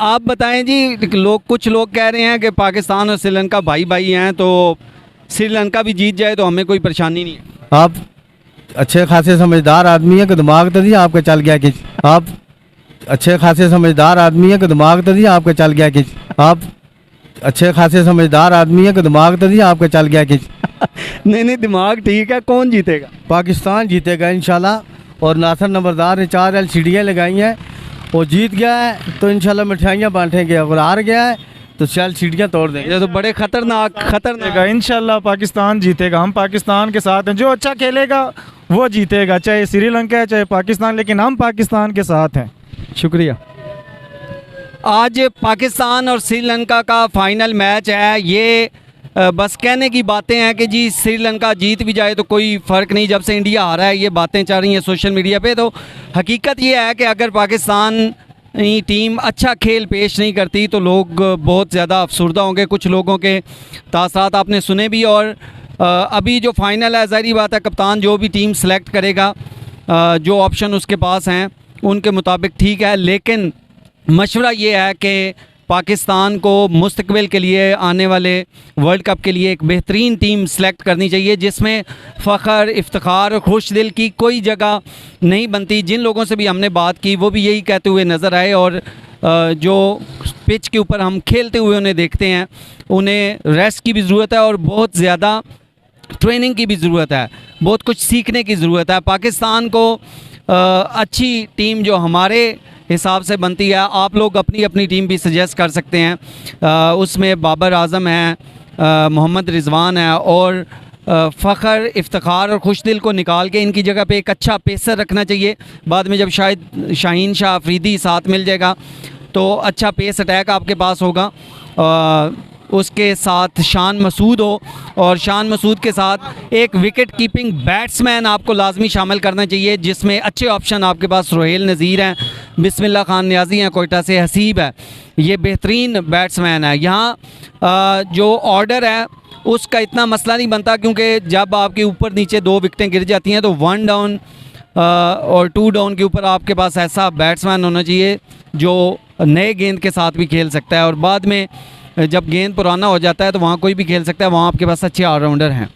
आप बताएं जी, कुछ लोग कह रहे हैं कि पाकिस्तान और श्रीलंका भाई भाई हैं, तो श्रीलंका भी जीत जाए तो हमें कोई परेशानी नहीं है। आप अच्छे खासे समझदार आदमी है कि दिमाग तो नहीं आपके चल गया कि आप अच्छे खासे समझदार आदमी है कि दिमाग तो नहीं आपके चल गया कि आप अच्छे खासे समझदार आदमी है कि दिमाग तो नहीं आपके चल गया कि नहीं नहीं, दिमाग ठीक है। कौन जीतेगा? पाकिस्तान जीतेगा इंशाल्लाह। और नासिर नंबरदार ने 4 LCDयाँ लगाई हैं, वो जीत गया है तो इंशाल्लाह मिठाइयाँ बांटेंगे। अगर हार गया है तो 4 LCDयाँ तोड़ देंगे। ये तो बड़े खतरनाक। इंशाल्लाह पाकिस्तान जीतेगा। हम पाकिस्तान के साथ हैं, जो अच्छा खेलेगा वो जीतेगा, चाहे श्रीलंका है चाहे पाकिस्तान, लेकिन हम पाकिस्तान के साथ हैं। शुक्रिया। आज पाकिस्तान और श्रीलंका का फाइनल मैच है। ये बस कहने की बातें हैं कि जी श्रीलंका जीत भी जाए तो कोई फ़र्क नहीं, जब से इंडिया हारा है ये बातें चल रही हैं सोशल मीडिया पे। तो हकीकत ये है कि अगर पाकिस्तान टीम अच्छा खेल पेश नहीं करती तो लोग बहुत ज़्यादा अफसरदा होंगे। कुछ लोगों के तासरात आपने सुने भी। और अभी जो फ़ाइनल है, ज़ाहिर बात है कप्तान जो भी टीम सेलेक्ट करेगा, जो ऑप्शन उसके पास हैं उनके मुताबिक ठीक है। लेकिन मशवरा ये है कि पाकिस्तान को मुस्तकबिल के लिए, आने वाले वर्ल्ड कप के लिए एक बेहतरीन टीम सेलेक्ट करनी चाहिए जिसमें फ़ख्र, इफ्तिखार और खुशदिल की कोई जगह नहीं बनती। जिन लोगों से भी हमने बात की वो भी यही कहते हुए नज़र आए। और जो पिच के ऊपर हम खेलते हुए उन्हें देखते हैं, उन्हें रेस्ट की भी ज़रूरत है और बहुत ज़्यादा ट्रेनिंग की भी ज़रूरत है, बहुत कुछ सीखने की ज़रूरत है। पाकिस्तान को अच्छी टीम जो हमारे हिसाब से बनती है, आप लोग अपनी अपनी टीम भी सजेस्ट कर सकते हैं। उसमें बाबर आज़म है, मोहम्मद रिजवान है और फ़ख्र, इफ्तिखार और खुशदिल को निकाल के इनकी जगह पे एक अच्छा पेसर रखना चाहिए। बाद में जब शायद शाहीन शाह अफरीदी साथ मिल जाएगा तो अच्छा पेस अटैक आपके पास होगा। उसके साथ शान मसूद हो और शान मसूद के साथ एक विकेट कीपिंग बैट्समैन आपको लाजमी शामिल करना चाहिए, जिसमें अच्छे ऑप्शन आपके पास रोहेल नज़ीर हैं, बिस्मिल्लाह खान न्याजी हैं कोयटा से, हसीब है, ये बेहतरीन बैट्समैन है। यहाँ जो ऑर्डर है उसका इतना मसला नहीं बनता, क्योंकि जब आपके ऊपर नीचे 2 विकेटें गिर जाती हैं तो 1 डाउन और 2 डाउन के ऊपर आपके पास ऐसा बैट्समैन होना चाहिए जो नए गेंद के साथ भी खेल सकता है। और बाद में जब गेंद पुराना हो जाता है तो वहाँ कोई भी खेल सकता है, वहाँ आपके पास अच्छे ऑलराउंडर हैं।